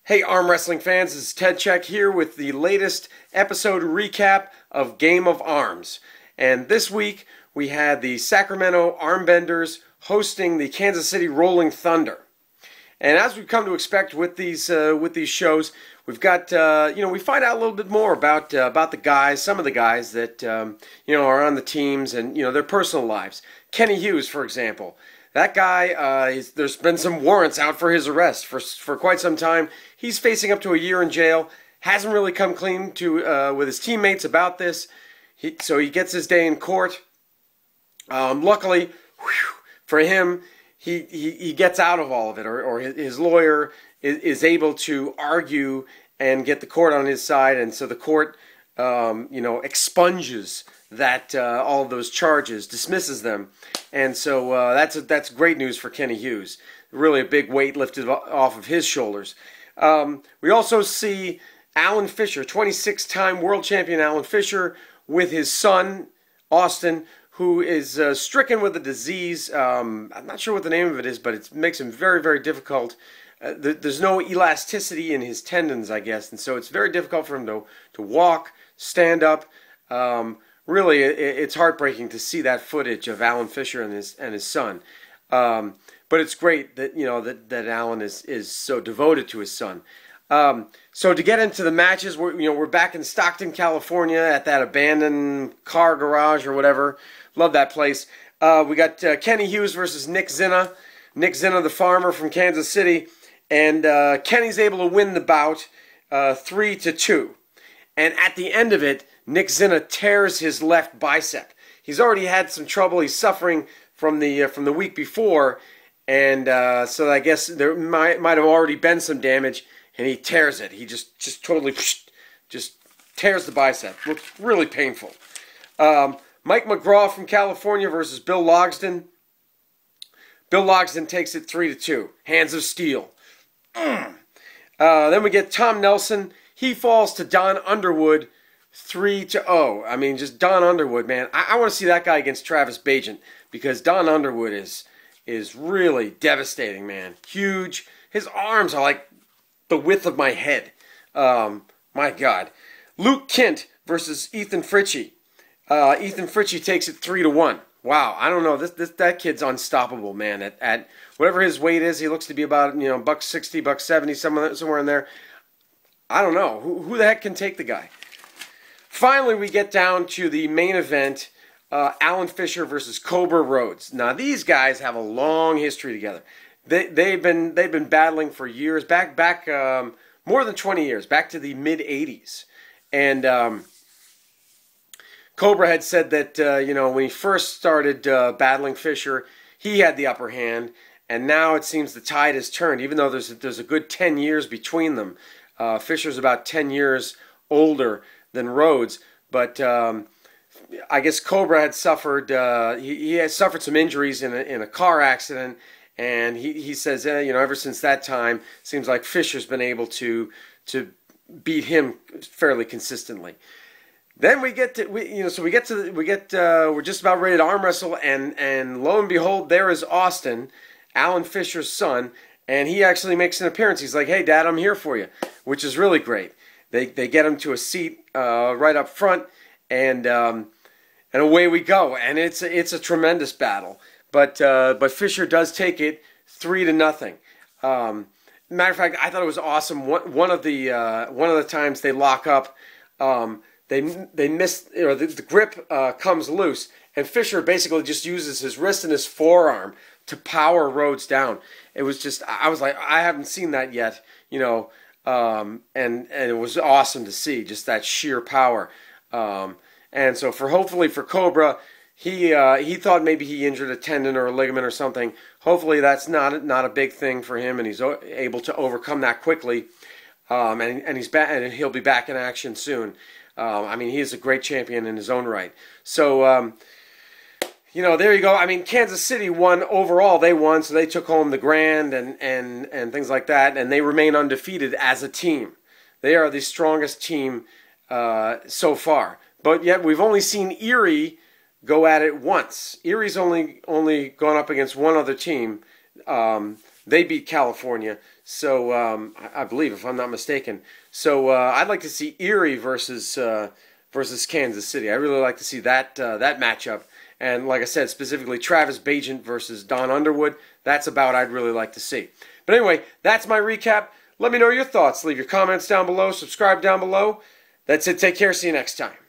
Hey arm wrestling fans, this is Ted Check here with the latest episode recap of Game of Arms. And this week we had the Sacramento Arm Benders hosting the Kansas City Rolling Thunder. And as we've come to expect with these shows, we've got we find out a little bit more about the guys, some of the guys that are on the teams and their personal lives. Kenny Hughes, for example. That guy, there's been some warrants out for his arrest for quite some time. He's facing up to a year in jail. Hasn't really come clean with his teammates about this. So he gets his day in court. Luckily, for him, he gets out of all of it, or his lawyer is able to argue and get the court on his side, and so the court, expunges that all of those charges, dismisses them, and so that's great news for Kenny Hughes. Really a big weight lifted off of his shoulders. We also see Alan Fisher, 26-time world champion Alan Fisher, with his son Austin, who is stricken with a disease. I'm not sure what the name of it is, but it makes him very, very difficult. There's no elasticity in his tendons, I guess, and so it's very difficult for him to walk, stand up. Really, it's heartbreaking to see that footage of Alan Fisher and his son. But it's great that that Alan is so devoted to his son. So to get into the matches, we're back in Stockton, California, at that abandoned car garage or whatever. Love that place. We got Kenny Hughes versus Nick Zinna. Nick Zinna, the farmer from Kansas City, and Kenny's able to win the bout 3-2. And at the end of it, Nick Zinna tears his left bicep. He's already had some trouble. He's suffering from the week before, and so I guess there might have already been some damage, and he tears it. He just totally tears the bicep. Looks really painful. Mike McGraw from California versus Bill Logsdon. Bill Logsdon takes it 3-2. Hands of steel. Then we get Tom Nelson. He falls to Don Underwood 3-0. I mean, just Don Underwood, man. I want to see that guy against Travis Bagent, because Don Underwood is really devastating, man. Huge. His arms are like the width of my head. My God. Luke Kindt versus Ethan Fritsche. Ethan Fritsche takes it 3-1. Wow, I don't know. That kid's unstoppable, man. At whatever his weight is, he looks to be about $160, $170, somewhere in there. I don't know. Who the heck can take the guy? Finally, we get down to the main event, Alan Fisher versus Cobra Rhodes. Now, these guys have a long history together. They've been battling for years, back more than 20 years, back to the mid-'80s. And Cobra had said that when he first started battling Fisher, he had the upper hand, and now it seems the tide has turned. Even though there's a good 10 years between them. Fisher's about 10 years older than Rhodes, but I guess Cobra had suffered. He had suffered some injuries in a car accident, and he says ever since that time, seems like Fisher's been able to beat him fairly consistently. Then we're just about ready to arm wrestle, and lo and behold, there is Austin, Alan Fisher's son. And he actually makes an appearance. He's like, "Hey, Dad, I'm here for you," which is really great. They get him to a seat right up front, and away we go. And it's a tremendous battle. But Fisher does take it 3-0. Matter of fact, I thought it was awesome. One of the times they lock up, they miss, the grip comes loose, and Fisher basically just uses his wrist and his forearm to power Rhodes down. It was just, I was like, I haven't seen that yet, and it was awesome to see, just that sheer power. And so hopefully for Cobra, he thought maybe he injured a tendon or a ligament or something. Hopefully that's not a big thing for him, and he's able to overcome that quickly. And he'll be back in action soon. I mean, he is a great champion in his own right. So, there you go. I mean, Kansas City won overall. They won, so they took home the grand and things like that, and they remain undefeated as a team. They are the strongest team so far. But yet we've only seen Erie go at it once. Erie's only gone up against one other team. They beat California. So I believe, if I'm not mistaken. So I'd like to see Erie versus Kansas City. I really like to see that that matchup. And like I said, specifically Travis Bagent versus Don Underwood. That's about what I'd really like to see. But anyway, that's my recap. Let me know your thoughts. Leave your comments down below. Subscribe down below. That's it. Take care. See you next time.